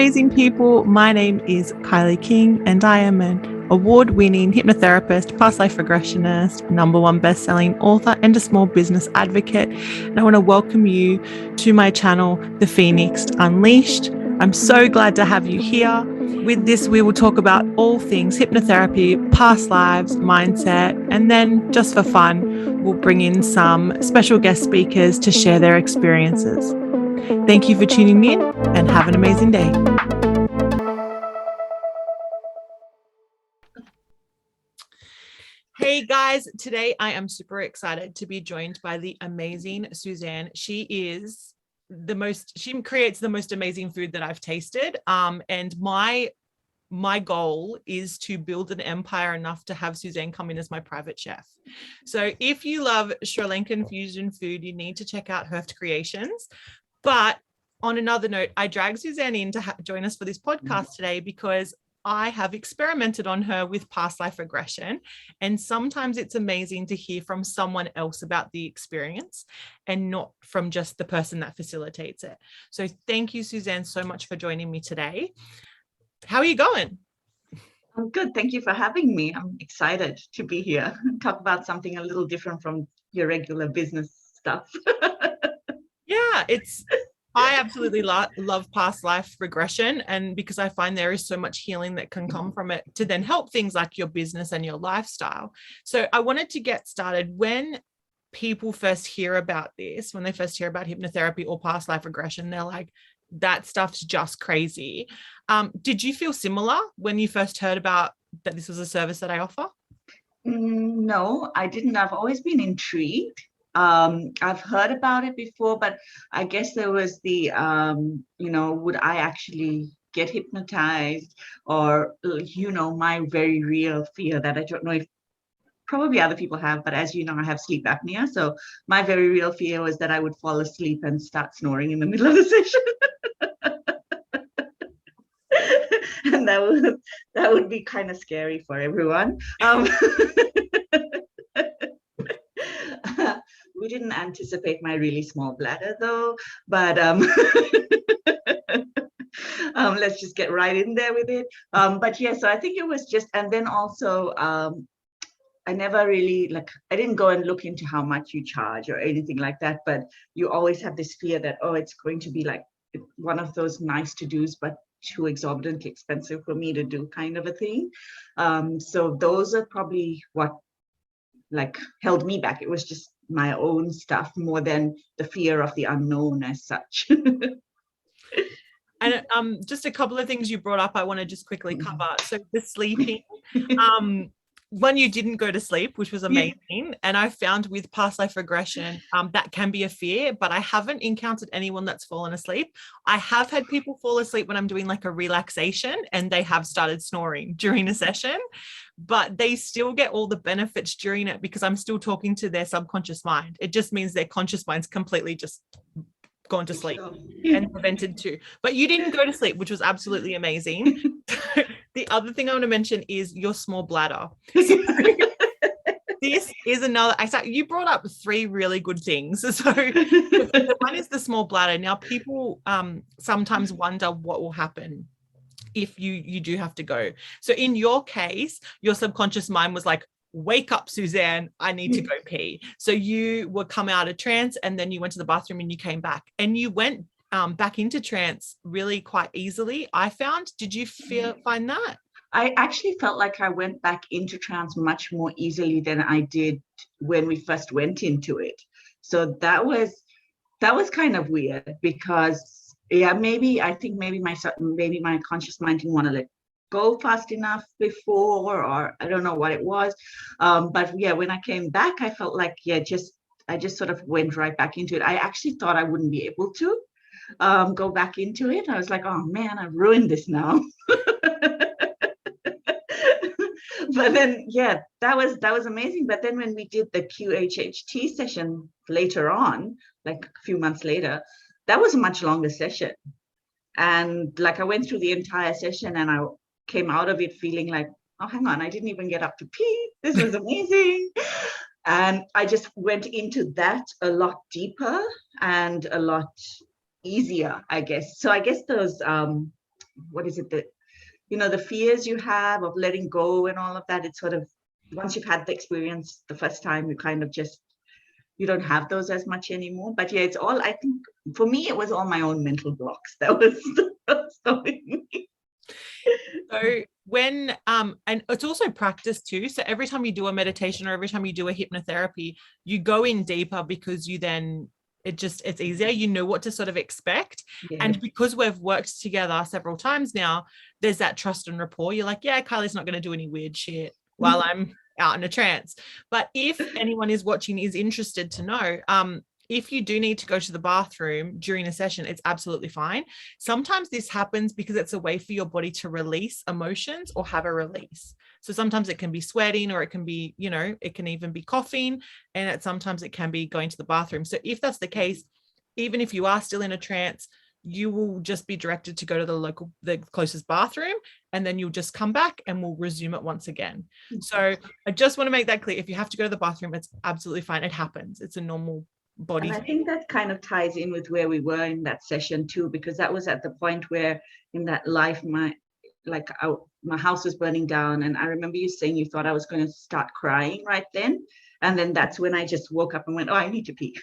amazing people. My name is Kylie King, and I am an award-winning hypnotherapist, past life regressionist, #1 best-selling author, and a small business advocate. And I want to welcome you to my channel, The Phoenix Unleashed. I'm so glad to have you here. With this, we will talk about all things hypnotherapy, past lives, mindset, and then just for fun, we'll bring in some special guest speakers to share their experiences. Thank you for tuning in and have an amazing day. Hey guys, today I am super excited to be joined by the amazing Suzanne. She creates the most amazing food that I've tasted. And my goal is to build an empire enough to have Suzanne come in as my private chef. So if you love Sri Lankan fusion food, you need to check out Herft Creations. But on another note, I dragged Suzanne in to join us for this podcast today because I have experimented on her with past life regression. And sometimes it's amazing to hear from someone else about the experience and not from just the person that facilitates it. So thank you, Suzanne, so much for joining me today. How are you going? I'm good. Thank you for having me. I'm excited to be here and talk about something a little different from your regular business stuff. Yeah, I absolutely love past life regression, and because I find there is so much healing that can come from it to then help things like your business and your lifestyle. So I wanted to get started. When people first hear about this, when they first hear about hypnotherapy or past life regression, they're like, that stuff's just crazy. Did you feel similar when you first heard about that this was a service that I offer? No, I didn't. I've always been intrigued. I've heard about it before, but I guess there was the, would I actually get hypnotized, or, my very real fear that I don't know if probably other people have, but as you know, I have sleep apnea. So my very real fear was that I would fall asleep and start snoring in the middle of the session. And that would be kind of scary for everyone. We didn't anticipate my really small bladder though, but let's just get right in there with it. But yeah, so I think it was just, and then also I never really, I didn't go and look into how much you charge or anything like that, but you always have this fear that, oh, it's going to be like one of those nice to-dos, but too exorbitantly expensive for me to do kind of a thing. So those are probably what held me back. It was just my own stuff more than the fear of the unknown as such. And just a couple of things you brought up I want to just quickly cover. So the sleeping, when you didn't go to sleep, which was amazing. And I found with past life regression, that can be a fear, but I haven't encountered anyone that's fallen asleep. I have had people fall asleep when I'm doing like a relaxation and they have started snoring during a session, but they still get all the benefits during it because I'm still talking to their subconscious mind. It just means their conscious mind's completely just gone to sleep and prevented too. But you didn't go to sleep, which was absolutely amazing. The other thing I want to mention is your small bladder. So this is another, you brought up 3 really good things. So the one is the small bladder. Now people sometimes wonder what will happen if you do have to go. So in your case, your subconscious mind was like, wake up, Suzanne, I need to go pee. So you would come out of trance and then you went to the bathroom and you came back and you went back into trance really quite easily, I found. Did you find that? I actually felt like I went back into trance much more easily than I did when we first went into it. So that was kind of weird because I think maybe my conscious mind didn't want to let go fast enough before, or I don't know what it was. But yeah, when I came back, I felt like, I just sort of went right back into it. I actually thought I wouldn't be able to go back into it. I was like, oh man, I've ruined this now. But then, that was amazing. But then when we did the QHHT session later on, like a few months later, that was a much longer session. And I went through the entire session and I came out of it feeling like, oh, hang on, I didn't even get up to pee. This was amazing. And I just went into that a lot deeper and a lot easier, I guess. So I guess those what is it that, the fears you have of letting go and all of that, it's sort of, once you've had the experience the first time, you kind of just, you don't have those as much anymore. But yeah, it's all, I think for me, it was all my own mental blocks. That was stopping me. So when, and it's also practice too. So every time you do a meditation or every time you do a hypnotherapy, you go in deeper because you then, it's easier. You know what to sort of expect. Yeah. And because we've worked together several times now, there's that trust and rapport. You're like, yeah, Kylie's not going to do any weird shit while I'm out in a trance. But if anyone is watching is interested to know, if you do need to go to the bathroom during a session, it's absolutely fine. Sometimes this happens because it's a way for your body to release emotions or have a release. So sometimes it can be sweating, or it can be, it can even be coughing, and sometimes it can be going to the bathroom. So if that's the case, even if you are still in a trance, you will just be directed to go to the closest bathroom, and then you'll just come back and we'll resume it once again. So I just want to make that clear. If you have to go to the bathroom, it's absolutely fine. It happens. It's a normal body. And I think that kind of ties in with where we were in that session too, because that was at the point where in that life, my house was burning down. And I remember you saying you thought I was going to start crying right then. And then that's when I just woke up and went, oh, I need to pee.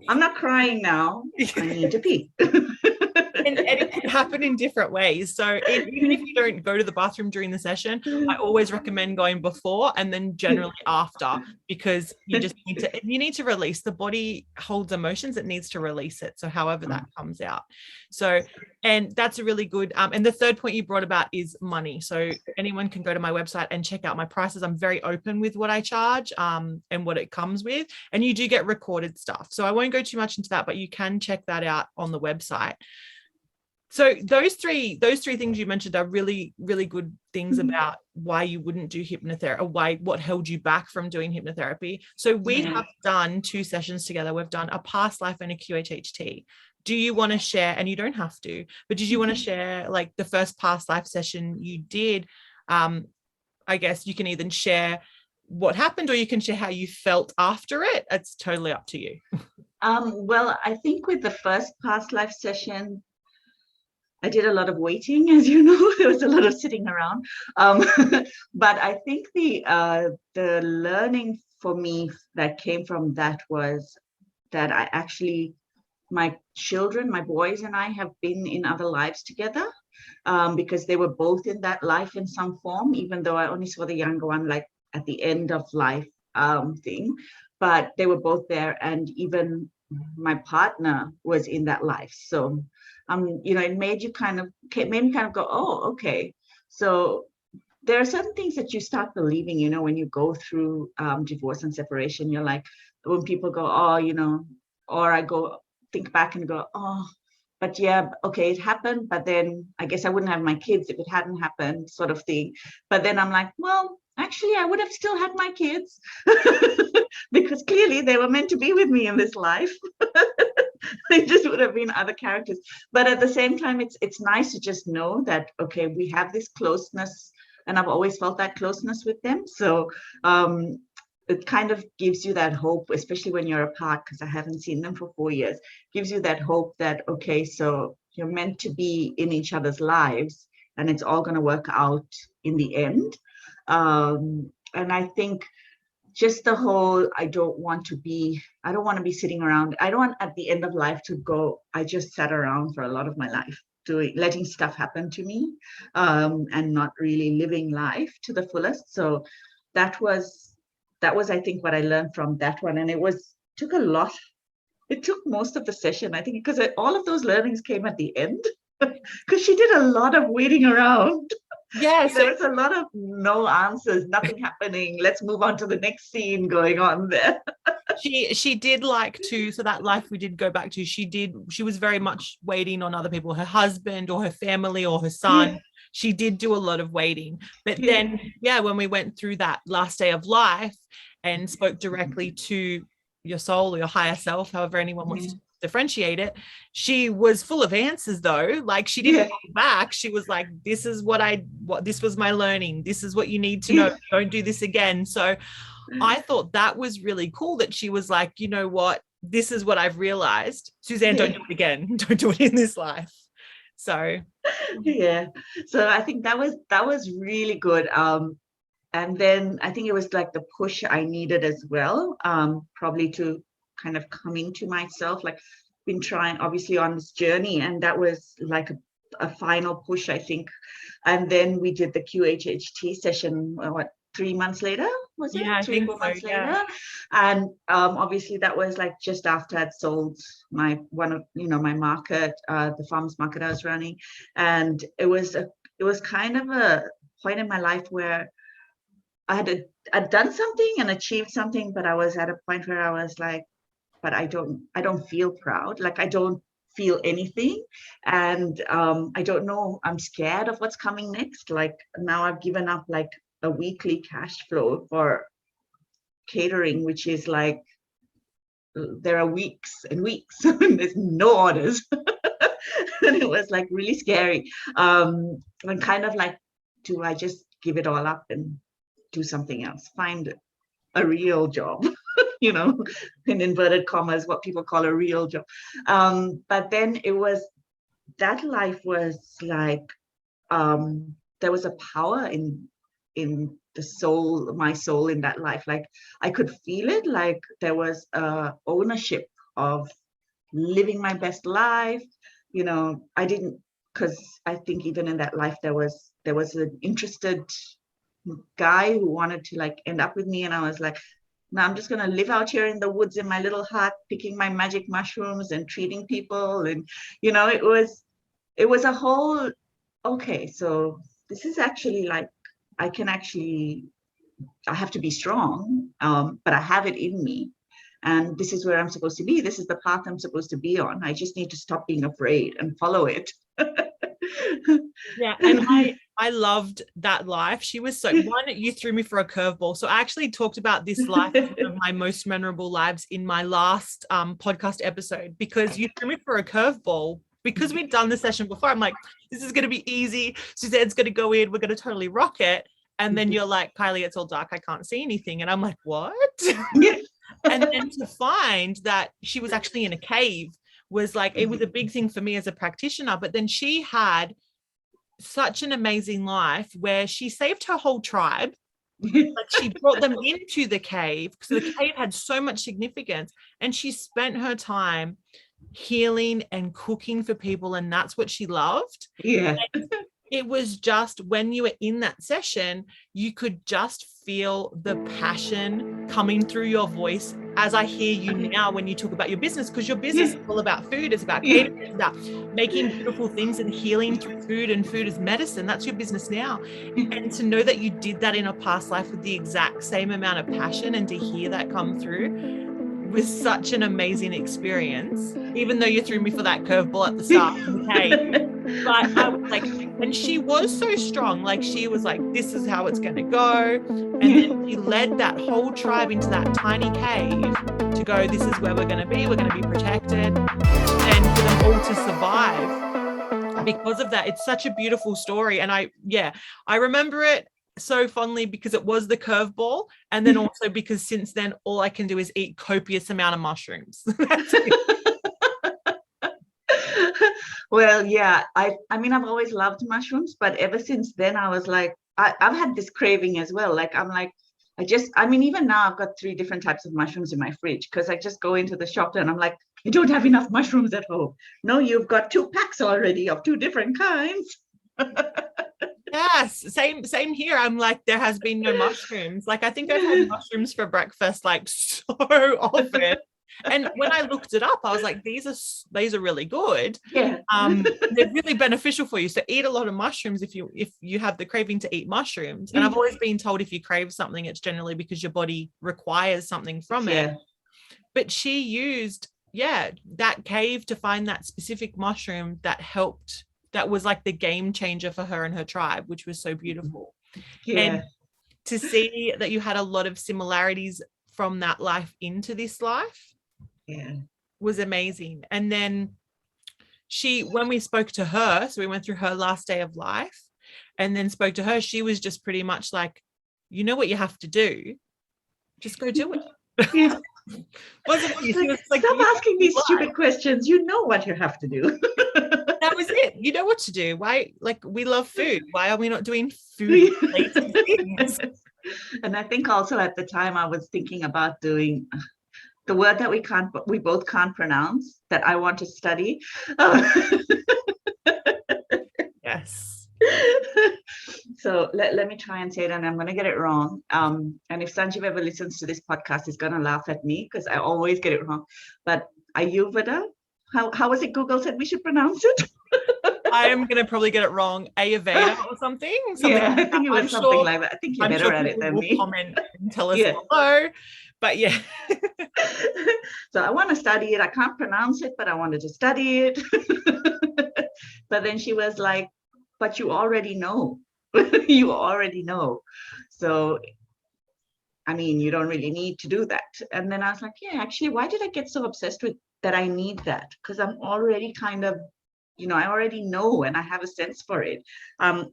I'm not crying now. I need to pee. And it can happen in different ways. So even if you don't go to the bathroom during the session, I always recommend going before and then generally after, because you just need to release. The body holds emotions. It needs to release it. So however that comes out. So, and that's a really good, and the third point you brought about is money. So anyone can go to my website and check out my prices. I'm very open with what I charge, and what it comes with. And you do get recorded stuff. So I won't go too much into that, but you can check that out on the website. So those three things you mentioned are really, really good things about why you wouldn't do hypnotherapy, or what held you back from doing hypnotherapy. So we have done 2 sessions together. We've done a past life and a QHHT. Do you want to share, and you don't have to, but did you want to share like the first past life session you did? I guess you can either share what happened, or you can share how you felt after it. It's totally up to you. Well, I think with the first past life session, I did a lot of waiting, as you know. There was a lot of sitting around. But I think the learning for me that came from that was that I actually, my children, my boys and I have been in other lives together, because they were both in that life in some form, even though I only saw the younger one like at the end of life thing. But they were both there, and even my partner was in that life. So it made me kind of go, oh, okay. So there are certain things that you start believing, when you go through divorce and separation. You're like, when people go, oh, or I go think back and go, oh, but yeah, okay, it happened, but then I guess I wouldn't have my kids if it hadn't happened, sort of thing. But then I'm like, well, actually, I would have still had my kids because clearly they were meant to be with me in this life. They just would have been other characters. But at the same time, it's nice to just know that, okay, we have this closeness, and I've always felt that closeness with them. So it kind of gives you that hope, especially when you're apart, because I haven't seen them for 4 years, gives you that hope that, okay, so you're meant to be in each other's lives, and it's all going to work out in the end. And I think just the whole, I don't want to be sitting around. I don't want at the end of life to go, I just sat around for a lot of my life letting stuff happen to me, and not really living life to the fullest. So that was, I think, what I learned from that one. And it took most of the session, I think, because all of those learnings came at the end, because she did a lot of waiting around. Yeah, there was a lot of no answers, nothing happening. Let's move on to the next scene going on there. She did like to, so that life we did go back to, she was very much waiting on other people, her husband or her family or her son. Yeah. She did do a lot of waiting. But then, when we went through that last day of life and spoke directly to your soul or your higher self, however anyone wants to differentiate it, she was full of answers though. Like she didn't go back. She was like, this is what this was my learning. This is what you need to know. Don't do this again. So I thought that was really cool that she was like, you know what, this is what I've realized. Suzanne, don't do it again. Don't do it in this life. So Yeah. So I think that was really good. And then I think it was like the push I needed as well, probably to kind of come into myself, like been trying obviously on this journey, and that was like a final push, I think. And then we did the QHHT session, what, 3 months later, was it? yeah, I Three, think four so. months Yeah. later. And obviously that was like just after I'd sold my my market, the farmers market I was running. And it was kind of a point in my life where I'd done something and achieved something, but I was at a point where I was like, but I don't feel proud. Like I don't feel anything. And I don't know, I'm scared of what's coming next. Like now I've given up like a weekly cash flow for catering, which is like, there are weeks and weeks and there's no orders. And it was like really scary. And kind of like, do I just give it all up and do something else, find a real job, in inverted commas, what people call a real job. But then that life was like, there was a power in the soul, my soul in that life. Like I could feel it, like there was ownership of living my best life. I didn't, because I think even in that life there was an interested guy who wanted to like end up with me, and I was like, no, I'm just gonna live out here in the woods in my little hut, picking my magic mushrooms and treating people. And it was a whole, okay, so this is actually like, I have to be strong, but I have it in me, and this is where I'm supposed to be. This is the path I'm supposed to be on. I just need to stop being afraid and follow it. Yeah, and I loved that life. She was so, one, you threw me for a curveball. So I actually talked about this life as one of my most memorable lives in my last podcast episode, because you threw me for a curveball. Because we'd done the session before, I'm like, this is going to be easy. Suzanne's going to go in. We're going to totally rock it. And then you're like, Kylie, it's all dark. I can't see anything. And I'm like, what? And then to find that she was actually in a cave was like, it was a big thing for me as a practitioner. But then she had such an amazing life where she saved her whole tribe. Like she brought them into the cave because the cave had so much significance, and she spent her time healing and cooking for people, and that's what she loved. Yeah. And it was just, when you were in that session, you could just feel the passion coming through your voice, as I hear you now when you talk about your business, because your business is all about food. It's about catering, it's about making beautiful things and healing through food, and food is medicine. That's your business now. And to know that you did that in a past life with the exact same amount of passion, and to hear that come through was such an amazing experience, even though you threw me for that curveball at the start. Okay. But I was like, and she was so strong. Like she was like, this is how it's going to go. And then she led that whole tribe into that tiny cave to go, this is where we're going to be. We're going to be protected. And for them all to survive because of that. It's such a beautiful story. And I remember it so fondly because it was the curveball, and then also because since then all I can do is eat copious amount of mushrooms. Well, yeah, I mean, I've always loved mushrooms, but ever since then I was like, I've had this craving as well. Like I'm like, even now I've got 3 different types of mushrooms in my fridge, because I just go into the shop and I'm like, you don't have enough mushrooms at home. No, you've got 2 packs already of 2 different kinds. Yes, same here. I'm like, there has been no mushrooms. Like I think I've had mushrooms for breakfast like so often. And when I looked it up, I was like, these are really good. Yeah. They're really beneficial for you. So eat a lot of mushrooms if you have the craving to eat mushrooms. And I've always been told if you crave something, it's generally because your body requires something from it. But she used that cave to find that specific mushroom that helped. That was like the game changer for her and her tribe, which was so beautiful. Yeah. And to see that you had a lot of similarities from that life into this life was amazing. And then when we spoke to her, so we went through her last day of life and then spoke to her, she was just pretty much like, you know what you have to do, just go do it. Yeah. Wasn't she? She was like, stop asking these stupid questions. You know what you have to do. That was it. You know what to do. Why? Like, we love food. Why are we not doing food related things? And I think also at the time I was thinking about doing the word that we both can't pronounce, that I want to study. Yes. So let me try and say it, and I'm going to get it wrong. And if Sanjeev ever listens to this podcast, he's going to laugh at me because I always get it wrong. But Ayurveda, how was it Google said we should pronounce it? I am going to probably get it wrong. Ayurveda or something. Yeah, Like I think it was something like that. I think you're better at it than me. Comment and tell us below. But yeah. So I want to study it. I can't pronounce it, but I wanted to study it. But then she was like, but you already know. You already know. So, I mean, you don't really need to do that. And then I was like, yeah, actually, why did I get so obsessed with that I need that? Because I'm already kind of, I already know and I have a sense for it.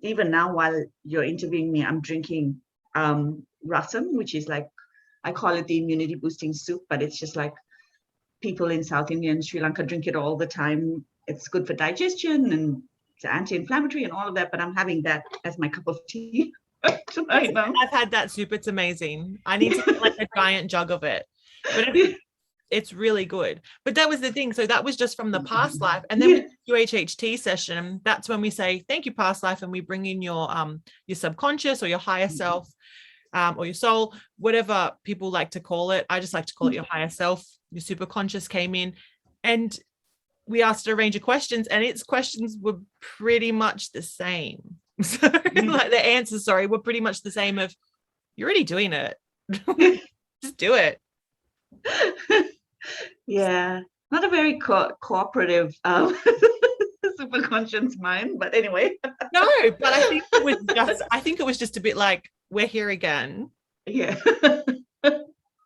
Even now, while you're interviewing me, I'm drinking rasam, which is like, I call it the immunity boosting soup, but it's just like people in South India and Sri Lanka drink it all the time. It's good for digestion and it's anti-inflammatory and all of that, but I'm having that as my cup of tea tonight now. I've had that soup. It's amazing. I need to get like a giant jug of it. But it's really good. But that was the thing. So that was just from the past life. And then with the QHHT session, that's when we say, thank you, past life. And we bring in your subconscious or your higher self, or your soul, whatever people like to call it. I just like to call it your higher self. Your superconscious came in and we asked a range of questions, and its questions were pretty much the same. So like the answers, were pretty much the same of, you're already doing it. Just do it. Yeah, not a very cooperative superconscious mind, but anyway. No, but I think it was just a bit like, we're here again. Yeah.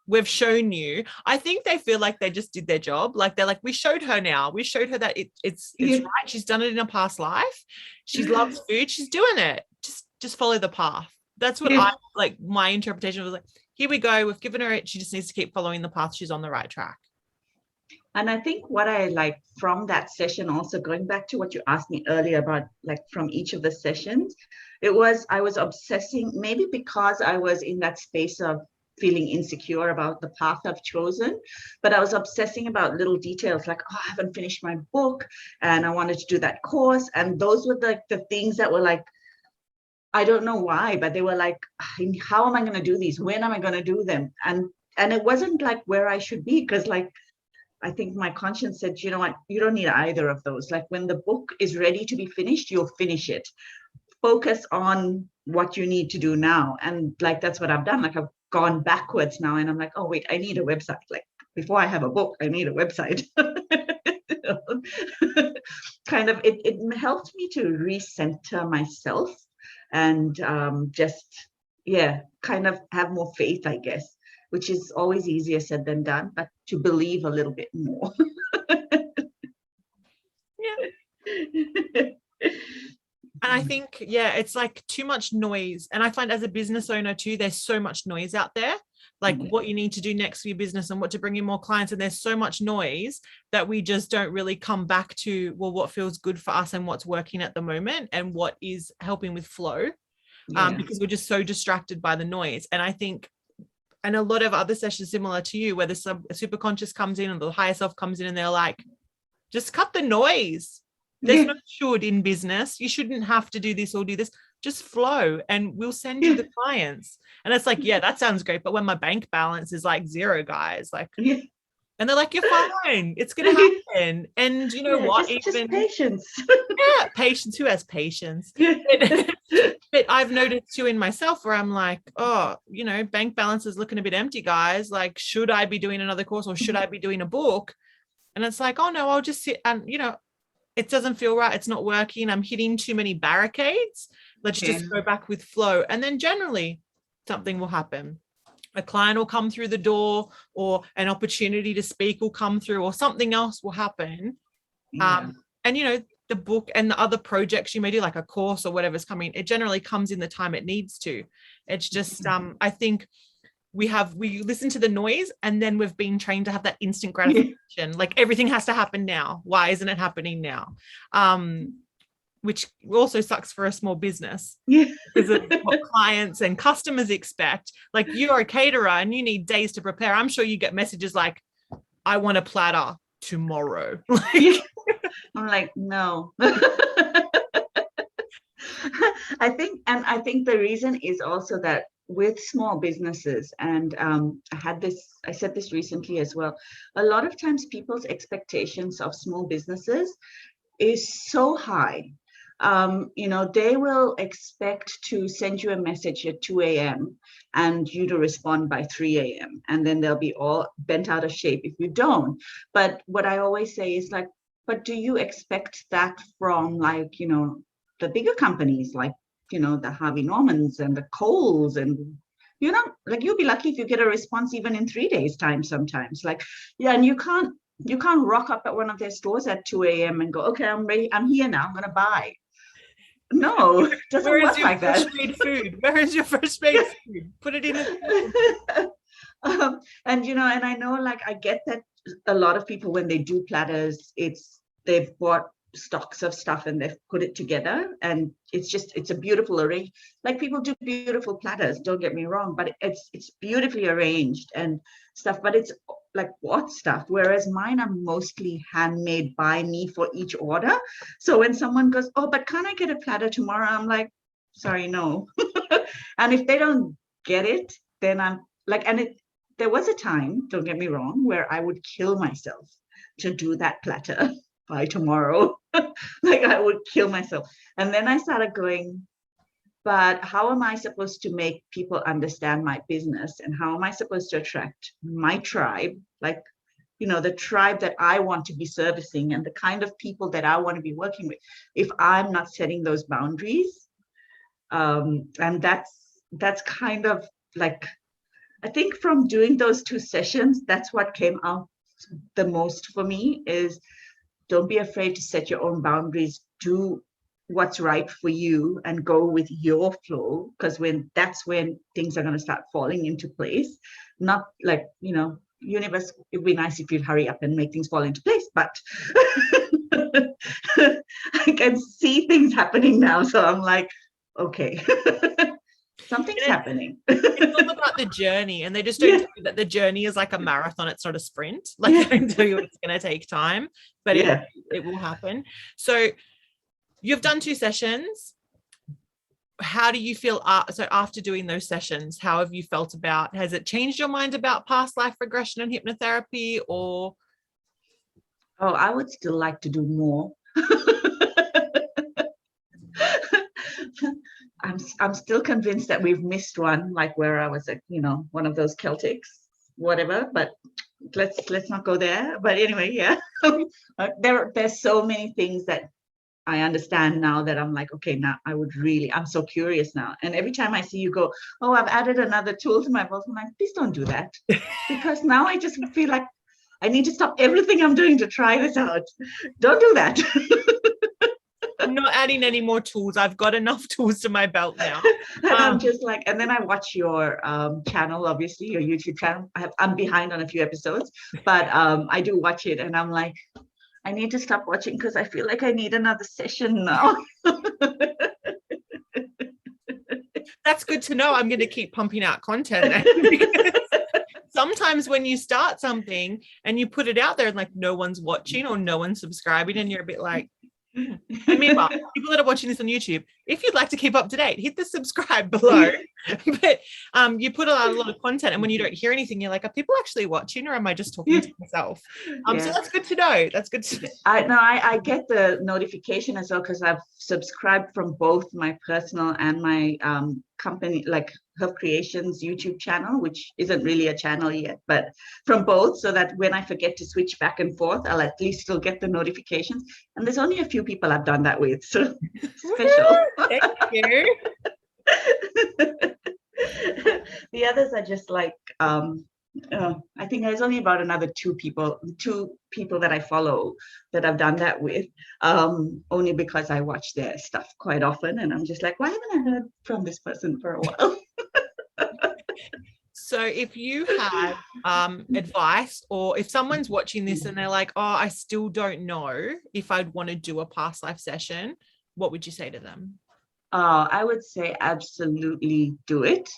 We've shown you. I think they feel like they just did their job. Like they're like, we showed her now. We showed her that it's right. She's done it in a past life. She loves food. She's doing it. Just follow the path. That's what I like. My interpretation was like, here we go. We've given her it. She just needs to keep following the path. She's on the right track. And I think what I like from that session, also going back to what you asked me earlier about, like from each of the sessions, I was obsessing, maybe because I was in that space of feeling insecure about the path I've chosen, but I was obsessing about little details like, oh, I haven't finished my book and I wanted to do that course. And those were like the things that were like, I don't know why, but they were like, how am I going to do these? When am I going to do them? And it wasn't like where I should be, because like, I think my conscience said, you know what, you don't need either of those. Like when the book is ready to be finished, you'll finish it. Focus on what you need to do now. And like, that's what I've done. Like I've gone backwards now and I'm like, oh wait, I need a website. Like before I have a book, I need a website. Kind of, it helped me to recenter myself and kind of have more faith, I guess, which is always easier said than done, but to believe a little bit more. And I think, it's like too much noise. And I find as a business owner too, there's so much noise out there, like what you need to do next for your business and what to bring in more clients. And there's so much noise that we just don't really come back to, well, what feels good for us and what's working at the moment and what is helping with flow, because we're just so distracted by the noise. And I think, and a lot of other sessions similar to you, where the super conscious comes in and the higher self comes in and they're like, just cut the noise. There's no should in business. You shouldn't have to do this or do this. Just flow and we'll send you the clients. And it's like, that sounds great. But when my bank balance is like zero, guys, like, and they're like, you're fine. It's going to happen. And you know what? Just patience. Patience. Who has patience? But I've noticed too in myself where I'm like, oh, bank balance is looking a bit empty, guys. Like, should I be doing another course or should I be doing a book? And it's like, oh no, I'll just sit and, it doesn't feel right. It's not working. I'm hitting too many barricades. Let's just go back with flow. And then generally something will happen. A client will come through the door or an opportunity to speak will come through or something else will happen. And, the book and the other projects you may do, like a course or whatever's coming, it generally comes in the time it needs to. It's just, I think we listen to the noise, and then we've been trained to have that instant gratification. Like everything has to happen now. Why isn't it happening now? Which also sucks for a small business because of what clients and customers expect. Like you're a caterer and you need days to prepare. I'm sure you get messages like, I want a platter tomorrow. I'm like, no. I think the reason is also that with small businesses, and I said this recently as well, a lot of times people's expectations of small businesses is so high. They will expect to send you a message at 2 a.m. and you to respond by 3 a.m. And then they'll be all bent out of shape if you don't. But what I always say is like, but do you expect that from like, the bigger companies like, the Harvey Normans and the Coles, and like you'll be lucky if you get a response even in 3 days time sometimes. Like, yeah, and you can't rock up at one of their stores at 2 a.m. and go, okay, I'm ready, I'm here now, I'm gonna buy. No, it doesn't work like that. Where is your fresh made food? Put it in and I know, like, I get that a lot of people, when they do platters, they've bought stocks of stuff and they've put it together, and it's a beautiful array. Like, people do beautiful platters, don't get me wrong, but it's beautifully arranged and stuff, but it's like what stuff, whereas mine are mostly handmade by me for each order. So when someone goes, oh, but can't I get a platter tomorrow, I'm like, sorry, no. And if they don't get it, then I'm like, there was a time, don't get me wrong, where I would kill myself to do that platter by tomorrow. Like, I would kill myself. And then I started going, but how am I supposed to make people understand my business, and how am I supposed to attract my tribe, like, the tribe that I want to be servicing and the kind of people that I want to be working with, if I'm not setting those boundaries? And that's kind of like, I think from doing those 2 sessions, that's what came out the most for me, is don't be afraid to set your own boundaries, do what's right for you and go with your flow, because that's when things are going to start falling into place. Not like, universe, it'd be nice if you'd hurry up and make things fall into place, but I can see things happening now, so I'm like, okay. Something's happening. It's all about the journey, and they just don't tell you that the journey is like a marathon. It's not a sprint. Like, they don't tell you it's going to take time, but it will happen. So you've done 2 sessions. How do you feel? So after doing those sessions, how have you felt has it changed your mind about past life regression and hypnotherapy, or? Oh, I would still like to do more. I'm still convinced that we've missed one, like where I was at, one of those Celtics, whatever, but let's not go there. But anyway, yeah. There's so many things that I understand now that I'm like, okay, now I'm so curious now. And every time I see you go, oh, I've added another tool to my belt, I'm like, please don't do that. Because now I just feel like I need to stop everything I'm doing to try this out. Don't do that. I'm not adding any more tools. I've got enough tools to my belt now. And I'm just like, and then I watch your channel, obviously, your YouTube channel. I'm behind on a few episodes, but I do watch it, and I'm like, I need to stop watching because I feel like I need another session now. That's good to know. I'm going to keep pumping out content. Sometimes when you start something and you put it out there and like no one's watching or no one's subscribing, and you're a bit like, and meanwhile, people that are watching this on YouTube, if you'd like to keep up to date, hit the subscribe below. But you put out a lot of content, and when you don't hear anything, you're like, are people actually watching, or am I just talking to myself? So that's good to know. That's good to know. I get the notification as well, because I've subscribed from both my personal and my company, like Herb Creations YouTube channel, which isn't really a channel yet, but from both, so that when I forget to switch back and forth, I'll at least still get the notifications. And there's only a few people I've done that with, so special. Thank you. The others are just like, I think there's only about another two people that I follow that I've done that with, only because I watch their stuff quite often, and I'm just like, why haven't I heard from this person for a while? So if you had advice, or if someone's watching this and they're like, oh, I still don't know if I'd want to do a past life session, what would you say to them? I would say absolutely do it.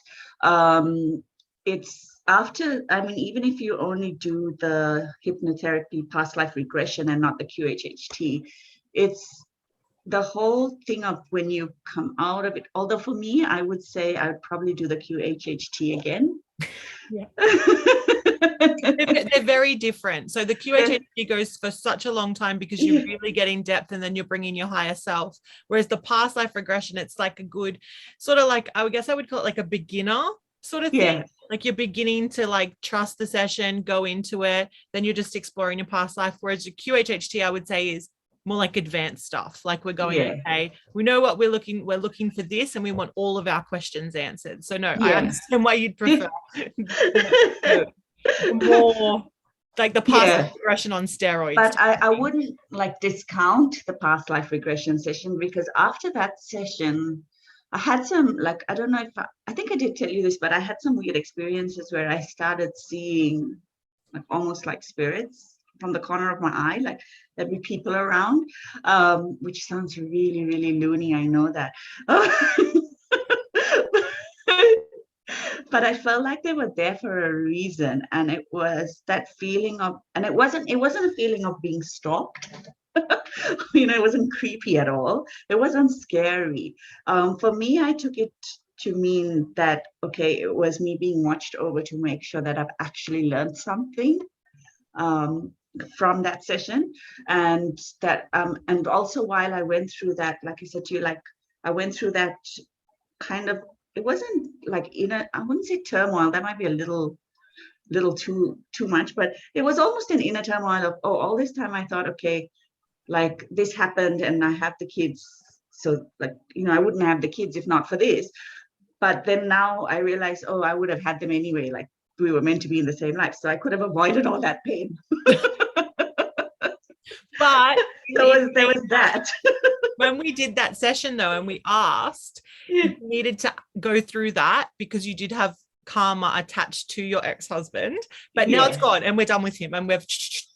It's after, I mean, even if you only do the hypnotherapy past life regression and not the QHHT, it's the whole thing of when you come out of it. Although for me, I would say I would probably do the QHHT again. Yeah. They're very different. So the QHHT goes for such a long time because you really get in depth and then you're bringing your higher self. Whereas the past life regression, it's like a good sort of like, I guess I would call it like a beginner sort of thing. Yeah. Like you're beginning to like trust the session, go into it, then you're just exploring your past life. Whereas the QHHT, I would say, is more like advanced stuff. Like we're going, okay, we know what we're looking for this, and we want all of our questions answered. So no, I understand why you'd prefer more like the past life regression on steroids. But I wouldn't like discount the past life regression session, because after that session, I had some, like, I don't know if I think I did tell you this, but I had some weird experiences where I started seeing like almost like spirits from the corner of my eye, like there'd be people around, which sounds really, really loony, I know that. But I felt like they were there for a reason, and it was that feeling of, and it wasn't a feeling of being stalked. It wasn't creepy at all. It wasn't scary. For me, I took it to mean that, okay, it was me being watched over to make sure that I've actually learned something from that session. And that and also while I went through that, like I said to you, like I went through that kind of, it wasn't like I wouldn't say turmoil, that might be a little too much, but it was almost an inner turmoil of, oh, all this time I thought, okay, like this happened and I have the kids, so like, I wouldn't have the kids if not for this. But then now I realize, oh, I would have had them anyway, like we were meant to be in the same life, so I could have avoided all that pain. But there was that. When we did that session though, and we asked, you needed to go through that because you did have karma attached to your ex-husband, but now it's gone and we're done with him and we've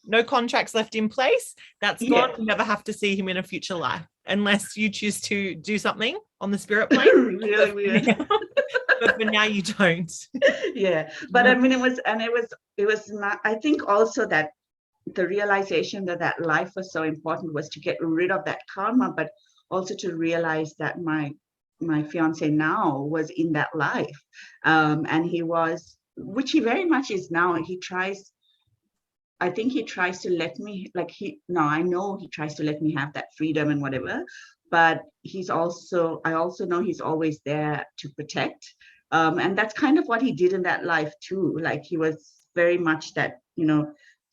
no contracts left in place. That's gone. You never have to see him in a future life unless you choose to do something on the spirit plane. Really weird. But for now you don't. But I mean, it was not, I think also that the realization that life was so important was to get rid of that karma, but also to realize that my fiance now was in that life, and he was, which he very much is now. I think he tries to let me, like I know he tries to let me have that freedom and whatever, but I also know he's always there to protect, and that's kind of what he did in that life too. Like he was very much that,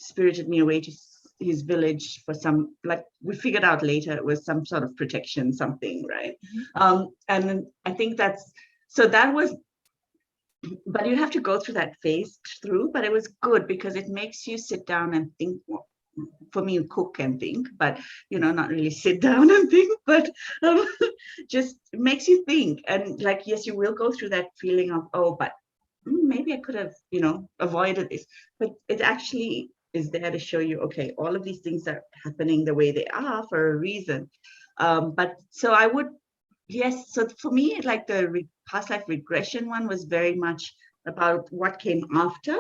spirited me away to his village for some, like we figured out later it was some sort of protection, something, right? And I think that was, but you have to go through that phase but it was good because it makes you sit down and think. For me, cook and think, but not really sit down and think, but just makes you think. And like, yes, you will go through that feeling of, oh, but maybe I could have avoided this, but it actually is there to show you, okay, all of these things are happening the way they are for a reason. But so I would, yes, so for me, like the past life regression one was very much about what came after,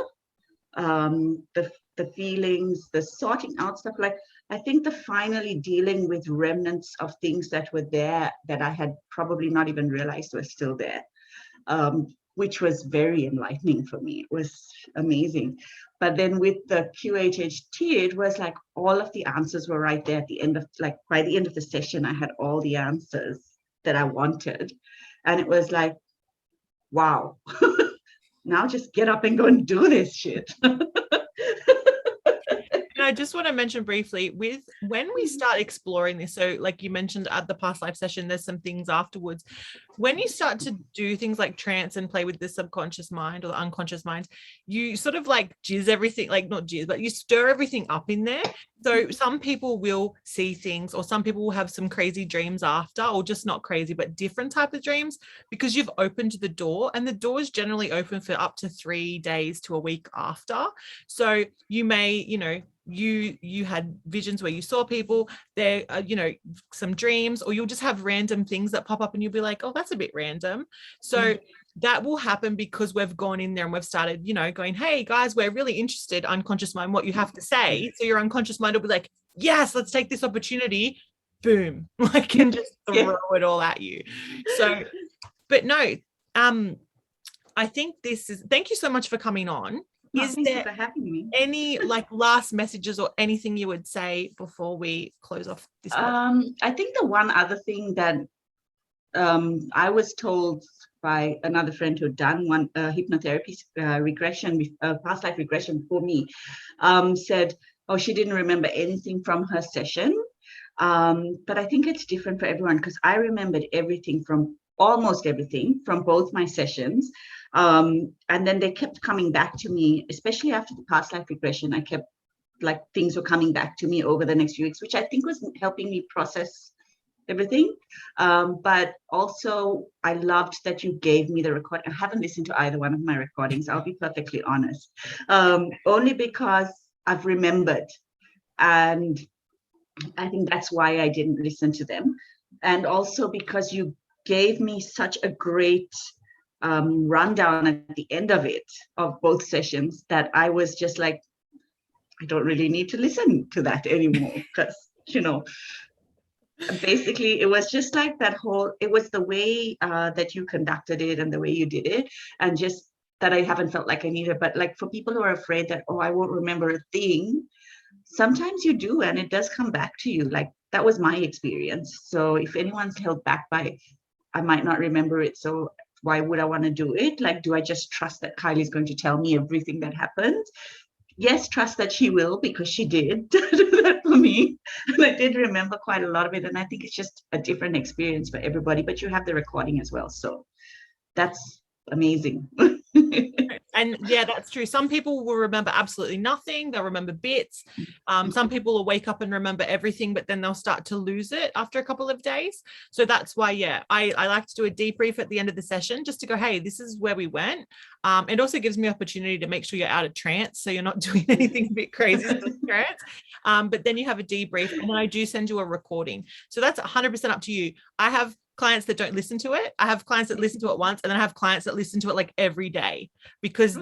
the feelings, the sorting out stuff. Like I think the finally dealing with remnants of things that were there that I had probably not even realized were still there, which was very enlightening for me. It was amazing. But then with the QHHT, it was like all of the answers were right there at the end of, like by the end of the session, I had all the answers that I wanted. And it was like, wow, now just get up and go and do this shit. And I just want to mention briefly with when we start exploring this, so like you mentioned at the past life session, there's some things afterwards. When you start to do things like trance and play with the subconscious mind or the unconscious mind, you sort of like jizz everything, like not jizz, but you stir everything up in there. So some people will see things, or some people will have some crazy dreams after, or just not crazy, but different type of dreams, because you've opened the door, and the door is generally open for up to 3 days to a week after. So you may, you had visions where you saw people there, some dreams, or you'll just have random things that pop up and you'll be like, oh, that's a bit random. So that will happen because we've gone in there and we've started, going, hey guys, we're really interested, unconscious mind, what you have to say. So your unconscious mind will be like, yes, let's take this opportunity, boom, like, and just throw it all at you. So, but no, I think thank you so much for coming on. Is there for having me. Any like last messages or anything you would say before we close off this? I think the one other thing that I was told by another friend who had done one hypnotherapy regression, past life regression for me, said, oh, she didn't remember anything from her session. But I think it's different for everyone, because I remembered almost everything from both my sessions. And then they kept coming back to me, especially after the past life regression. I kept like things were coming back to me over the next few weeks, which I think was helping me process everything. But also I loved that you gave me the record. I haven't listened to either one of my recordings, I'll be perfectly honest, only because I've remembered. And I think that's why I didn't listen to them. And also because you gave me such a great rundown at the end of both sessions, that I was just like, I don't really need to listen to that anymore, because basically it was just like it was the way that you conducted it and the way you did it, and just that I haven't felt like I needed. But like for people who are afraid that, oh, I won't remember a thing, sometimes you do, and it does come back to you. Like that was my experience. So if anyone's held back by, I might not remember it, so why would I want to do it? Like, do I just trust that Kylie's going to tell me everything that happened? Yes, trust that she will, because she did do that for me. And I did remember quite a lot of it. And I think it's just a different experience for everybody, but you have the recording as well. So that's amazing. And yeah, that's true. Some people will remember absolutely nothing. They'll remember bits. Some people will wake up and remember everything, but then they'll start to lose it after a couple of days. So that's why, I like to do a debrief at the end of the session, just to go, hey, this is where we went. It also gives me opportunity to make sure you're out of trance, so you're not doing anything a bit crazy in trance. But then you have a debrief, and then I do send you a recording. So that's 100% up to you. I have clients that don't listen to it. I have clients that listen to it once, and then I have clients that listen to it like every day, because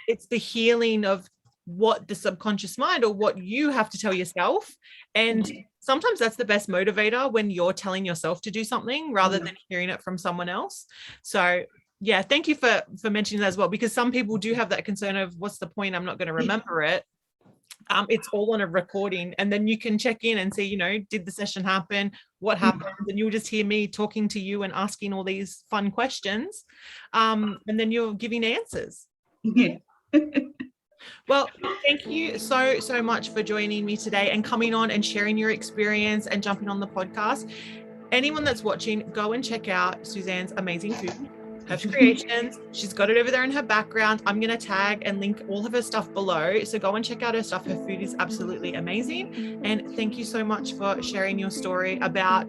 it's the healing of what the subconscious mind, or what you have to tell yourself. And sometimes that's the best motivator, when you're telling yourself to do something rather than hearing it from someone else. So yeah, thank you for mentioning that as well, because some people do have that concern of, what's the point? I'm not going to remember it. It's all on a recording, and then you can check in and see, did the session happen? What happened? And you'll just hear me talking to you and asking all these fun questions. And then you're giving answers. Yeah. Well, thank you so much for joining me today and coming on and sharing your experience and jumping on the podcast. Anyone that's watching, go and check out Suzanne's amazing food, her creations. She's got it over there in her background. I'm going to tag and link all of her stuff below. So go and check out her stuff. Her food is absolutely amazing. And thank you so much for sharing your story about,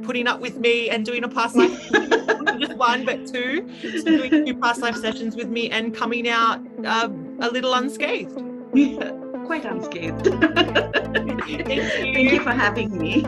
putting up with me and doing a past life, not just one, but two. So doing 2 past life sessions with me and coming out a little unscathed. Yeah, quite unscathed. Thank you. Thank you for having me.